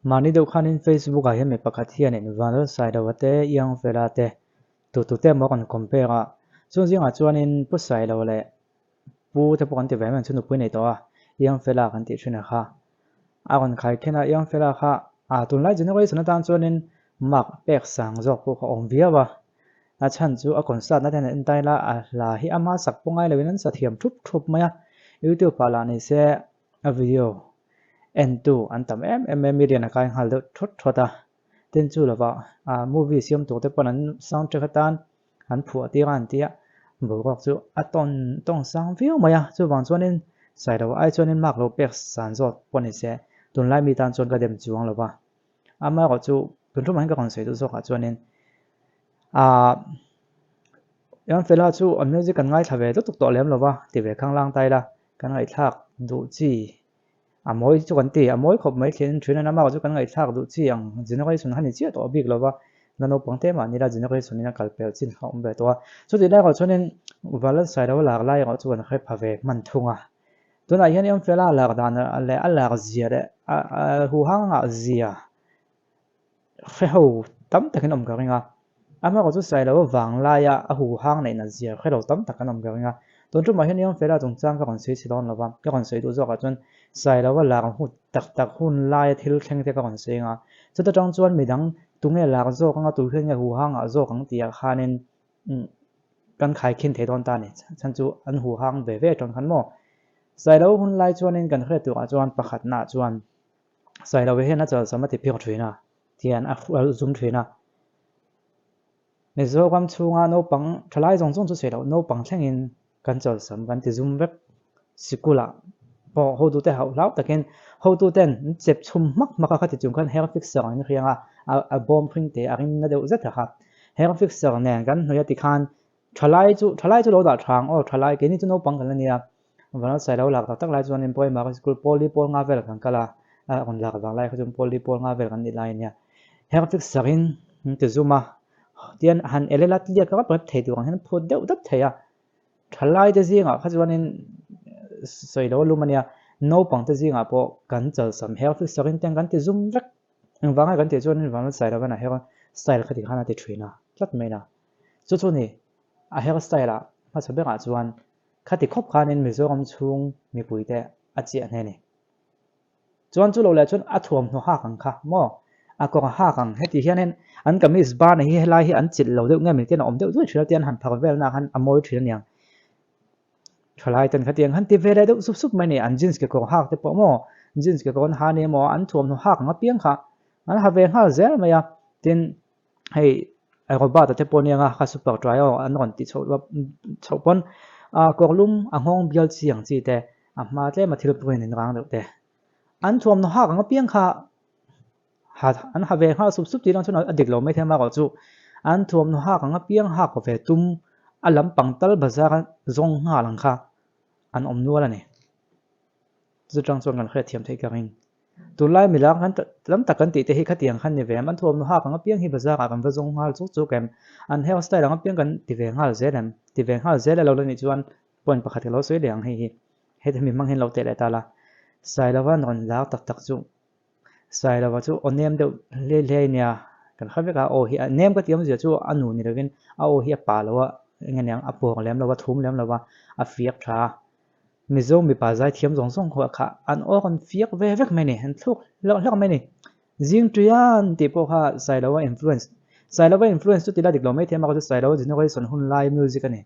mani deuh khanin Facebook ah hian mi pakhat hian in viral sailo te young fella te tu te mo kan compare a chu zinga chuanin pu sailo le pu te pawh kan ti ve man chu nupui nei to a young fella kan ti thina kha a kon khai khena young fella kha a tunlai generation atan chuanin mak pek sang jok pu kha ong viawa a chan chu a concert na ten en taila a la hi ama sak pungai lewin an sathiam thup maya YouTube pa la ni se a video n2 an tam em million kai hal de thota ten chu lawa a movie siam to te pon an soundtrack atan an phua ti ran tia bo gok chu a tong sang view maya chu wang chuanin sai lo ai chuanin mak lo pek san zot pon ni se tunlai mi tan chon ka dem chuang lawa ama ko chu kun thum han ka kon sei tu zo ka chuanin a yan fela chu on music kan ngai thave tuk to lem lawa ti ve khang lang tai la kan ngai thak du chi a moi chu kan ti a moi khop mai thlen thrin na ma chu kan ngai thak du chi ang generation han ni chi to big lawa nano pangte ma ni la generation ni na kalpel chin khom be to chu ti dai ko chunin valan sai lo lak lai ko chu kan khai phave man thunga tuna hian yan fela lak dan le a lak zia de a hu hang a zia khe ho tam takin om ka ringa ama ko chu sai lo wang la ya a hu hang nei na zia khe lo tam takan om ka ringa ton chu ma hian yang fela tung chang ka kon sei chilon lawa ka kon sei tu zo ka chun sai lo la hu tak hun lai thil thleng te ka kon sei nga chu ta tang chuan midang tunge la zo ka tu hian ya hu hang a zo kang tia khanin kan khai khin the don ta ni chan chu an hu hang ve ve ton khan mo sai lo hun lai chuanin kan khre tu a chuan pakhat na chuan sai lo he na cha samati phi thina tian a zum thina Mizo kwam chunga no pang thalai jong chu sei lo no pang thlengin kan chol sam kan ti zum vek sikula po ho tu te hau lau takin ho tu ten chep chum mak kha ti chung kan hair fixer an rianga a bomb print te arin na deuh zat kha hair fixer nen kan hoya ti khan thalai chu lo da thang o thalai ke ni chu no pang kan ania van sai lo lak tak lai chuan in poi ma school poly pol nga vel kan kala a on lak dang lai khajum poly pol nga vel kan ni lai nia hair fixer in ti zuma tian han elela tia ka pa thei tu han phut deuh dap theya thalai te zinga khachuanin soilo lumania no pang te zinga po kan chal sam health serin teng kan ti zum vek wanga kan ti chuanin wang sai ra na hera style khati khana ti thina tlat mena chu ni a hair style a ma chabe ga chuan khati khop khanin mizoram chung mi puite a chi ane ni chuan chu lo la chuan a thuam no ha kang kha mo a ko ha kang heti hianen an kamis ba na hi helai hi an chil lo deuh nge mi ten om deuh du thira tian han phak vel na han amoi thira niang thalai tan khatiang han ti vele deuh sup mai ni an jeans ke ko hak te po mo jeans ke kon ha ne mo an thuam no hak nga piang kha an ha ve ha zel maya tin hei ai ko ba ta te po nianga kha super try an on ti chho pon a korlum a ngong bial chiang chi te a ma tle ma thil puin in rang deuh te an thuam no hak nga piang kha an ha ve ha sup ti rang chuna adik lo mai thema ko chu an thuam no ha kanga piang ha ko ve tum alam pangtal bazar zong nga lang kha an om nuala ni chu tang chuan kan khre thiam thei ka ring tu lai mi lang han lam takan ti te hi khatiang khan ni ve man thuam no ha kanga piang hi bazar kan va zong ngal chu kem an hair style ang piang kan ti ve ngal zelam ti ve ngal zela lo ni chuan point pakhat lo soi leang hi he mi mang hen lo te la ta la sai lawan on la tak chu sai la chu onem de le nia kan khabe ka o hi nem ka tiam je chu anu ni rovin a o hi pa lawa nganiang a por lem lawa thum lem lawa a fiak tha mizo mi pa zai thiam jong song kho kha an o kon fiak ve vek mai ni han thuk lo mai ni jing trian ti po kha sai lawa influence chu ti la dik lo mai thiam ka chu sai lawa generation hun lai music ani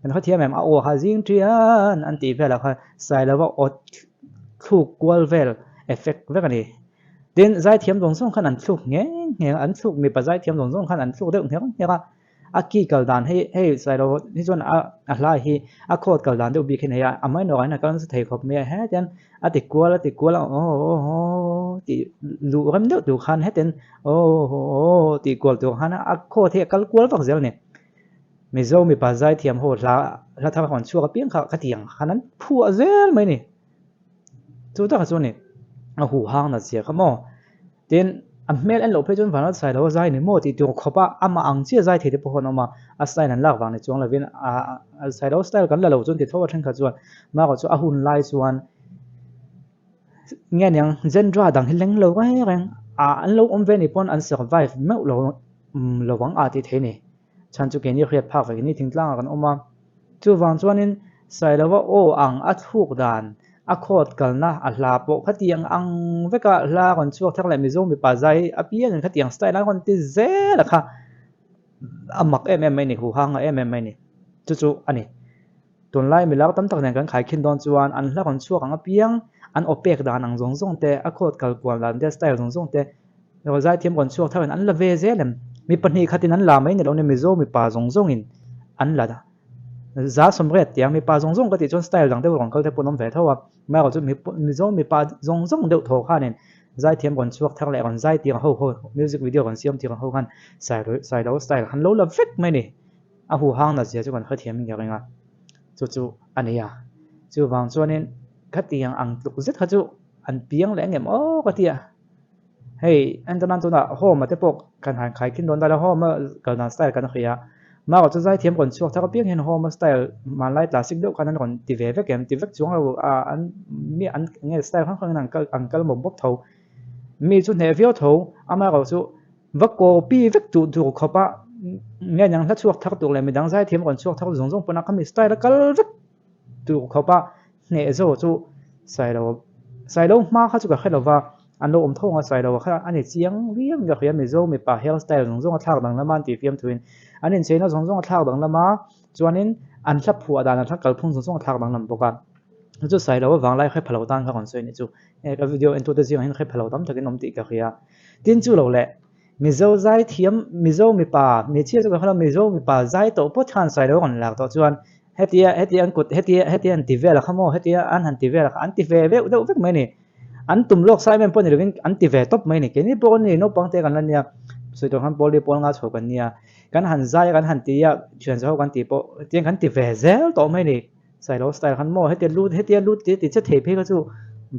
kan kha thiam em a o ha jing trian an ti vela kha sai lawa o thuk kwal vel effect vek ani tin zai thiam dong song khan an thluk nge an thluk mi pa zai thiam dong song khan an thluk deuh nge a ki kal dan hei sai lo ni chuan a hlai hi a khot kal dan deuh bi khin heya amai no ai na kan sa thei khop me he ten a ti kwal o ti lu ram deuh tu khan he ten o ti kwal tu khan a khot he kal kwal vak zel ni mi zo mi pa zai thiam ho la tha khon chu ka piang kha tiang khanan phu a zel mai ni chu ta kha chu ni a hu hang na chia khamo tin a mel an lo phe chon vanal sai lo zai ni mo ti tu khopa ama ang chia zai the te po hon ma a sai nan lak wang ni chong lovin a sai lo style kan la lo chon ti thowa than kha chuan ma ko chu a hun lai chuan nge nyang zen dra dang hileng lo wa reng an lo ve ni pon an survive me lo wang a ti the ni chan chu ke ni khriat phak ve ni thing tlang kan oma chu wang chuanin sai lo o ang a thuk dan a khot kalna a hla po khatiang ang veka hla kon chuak thak le mi zo mi pa zai a pian khatiang style kon ti zel kha amak mai ni hu hang mai ni chu ani tun lai mi lau tam tak nen kan khai khin don chuan an hla kon chuak ang a piang an opek dan ang zong zong te a khot kal kwal dan te style zong zong te ro zai thiam kon chuak thawen an la ve zelem mi pahni khatin an la mai ni lo ne mi zo mi pa zong zong in an la da giá sum ret tiang mi pa zong zong ka ti chon style dang te rong kal te punom ve thawa ma ko chu mi zo mi pa zong zong deuh tho kha nen zai thiam kon chuak thak le kon zai tiang ho music video kon siam tiang ho kan sai lo style han lo la vek mai ni a hu hang na je chu kon kha thiam mi nga chu ania chu wang chuanin kha tiang ang tuk zet kha chu an piang le ngem o ka tia hey an tan tu na ho ma te pok kan han khai kin don da la ho ma kal na style kan khia ma ko chu zai thiam kon chuak thak piang hen ho ma style man lai classic deuh kan an kon ti ve vek em ti vek chuang lo an mi an nge style khang khang ang kal mo bok tho mi chu ne vio tho ama ko chu va ko pi vek tu khopa nghe nhàng thắt chuột thắt tụ lại mình đang giải thiếm còn chuột thắt giống giống phần nào mình style cái rất tụ khó ba nhẹ rồi chú xài đâu mà khác chú cái đầu vào anh đâu ôm thong xài đầu khác anh ấy chiang viêm cái mình rồi mình bảo hairstyle giống giống thắt bằng làm ăn thì phim thuyền anh ấy chơi nó giống giống thắt bằng làm mà cho nên anh sắp phù đàn thắt cái phun giống giống thắt bằng làm bốc ăn chú xài đầu vàng lại khai phèo tan các con chơi này chú cái video anh tôi thấy anh khai phèo tắm thật cái nông tị cái kia tiên chú lâu lệ mi zo zai thiam mi zo mi pa mi chia cho khala mi zo mi pa zai to po than sai ro kon lak to chuan hetia an kut hetia an ti vela khamo hetia an han ti vela an ti ve ve do vek mai ni an tum lok sai men pon rin an ti ve top mai ni ke ni pon ni no pang te kan lan ya soi to han poli pol nga chho kan nia kan han zai kan han ti ya chuan zo kan ti po tiang kan ti ve zel to mai ni sai ro style kan mo hetia lut ti che the phe ka chu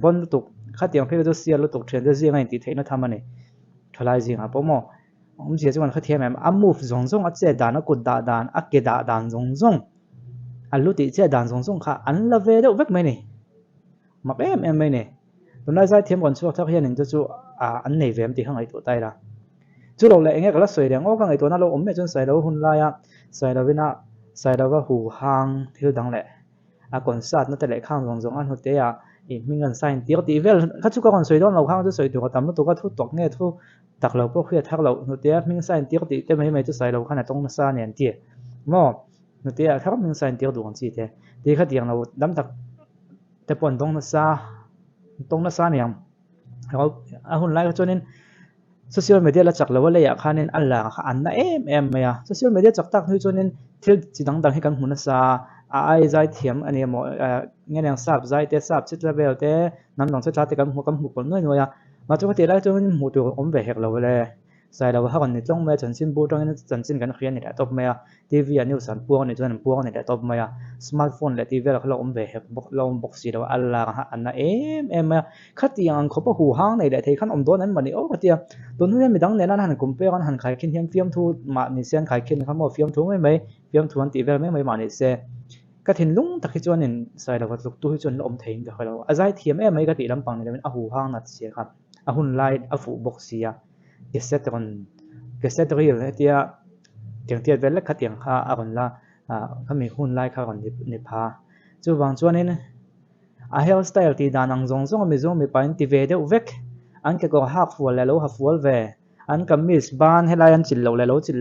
bon tu kha tiang phe ka chu sia lu tuk chen de zi ngai ti the na thamani tholai jing a pomo je chuan kha thiam em a move zong zong a che dan a kut da dan a ke da dan zong zong a lu ti che dan zong zong kha an la ve deuh vek mai ni ma em mai ni tunai zai thiam kon chuak thak hian in chu an nei vem ti hang ai tu tai la chu lo le enge kala soi reng o ka ngai to na lo om me chun sai lo hun la ya sai lo wa hu hang thil dang le a kon sat na te le khang zong zong an hu te ya i mingan sign tiak ti vel kha chu ka kon soi don lo khang chu soi tu ka tam tu ka thu tok nge thu tak lo po khia thak lo nu te ming sign tiak ti te mai chu sai lo khana tong na sa nen ti mo nu te thak ming sign tiak du chi te ti kha tiang lo dam tak te pon tong na sa niam a hun lai cho nên social media la chak lo le ya khanin alla kha an na em ya social media chak tak hui cho nên thil chi dang dang hi kan hun sa ai zai thiam ani mo nghe nang sap zai te sap chit level te nam dong cha te kam hu pon noi noya ma chu te lai chu mu tu om ve hek lo le sai lo ha kon ni tlong me chan sin bu tong chan sin kan khian ni da top me ya tv ani usan puang ni chan puang ni da top me ya smartphone le tv la khlo om ve hek bok lo box si lo alla ha an na em ya khatiang kho pa hu hang nei da thei khan om don an mani o khatia ton hu mi dang ne nan han compare kan han khai khin hiam fiam thu ma ni sian khai khin khan mo fiam thu mai fiam thu an tv mai ma ni se ka thin lung takhi chuan in sai lo luk tu hi chuan lo om thein ka khalo azai thiam em mai ka ti lampang ni a hu hang na che kha a hun lai a fu box sia keset reel hetia tiang tiat vel kha tiang kha a kon la khami hun lai kha kon ni pha chu wang chuan in a hairstyle ti danang zong zong mi zong mi pain ti ve de vek an ke ko half full le lo half full ve an kamis ban helai an chil lo le lo chil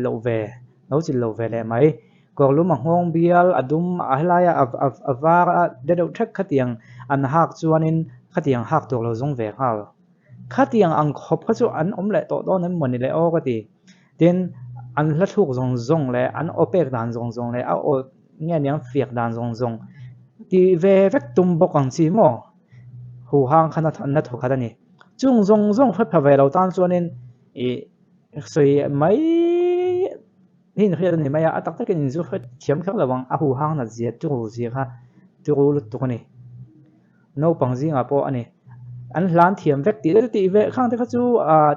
lo ve le mai ko lu ma hong bial adum a helaya avar de do thak khatiang an hak chuanin khatiang hak tok lo zong ve hal khatiang ang khop kha chu an om le to don an moni le o ka ti tin an la thuk zong zong le an opek dan zong zong le a o nge niang fiak dan zong zong ti ve vek tum bok ang chi mo hu hang khana na tho kha ni chung zong zong pha pha ve lo tan chuanin i soi mai hin khia ni maya atak takin in zu khat thiam khak lawang a hu hang na zia tu zia kha tu lu tu ni no pangji nga po ani an hlan thiam vek ti ve khang te kha chu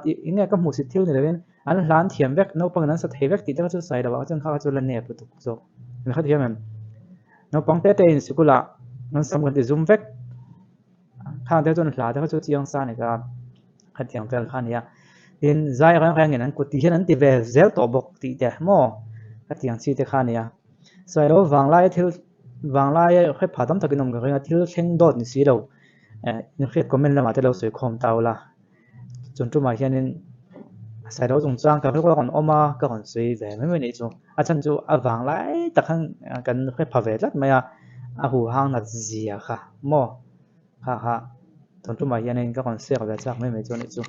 ti inge ka mu si thil ni lewen an hlan thiam vek no pang nan sa thei vek ti ta chu sai dawa chang kha chu lan ne pu tu zo an kha thiam em no pang te in sikula nan sam kan ti zoom vek khang te chon hla te kha chu chiang sa ni ka kha thiam vel khan ya tin zai rang rang in kuti hian an ti ve zel to bok ti te mo ka tiang chi te kha nia soi lo wang lai khe phadam takinom ga ringa thil thleng dot ni si lo in khe comment lama te lo soi khom tau la chun tu ma hianin sai lo chung chang ka ko kon oma ka kon sui ve me ni chu a chan chu a wang lai takhan kan khe phave lat maya a hu hang na zia kha mo ha ha chun tu ma hianin ka kon se ga chak me chu ni chu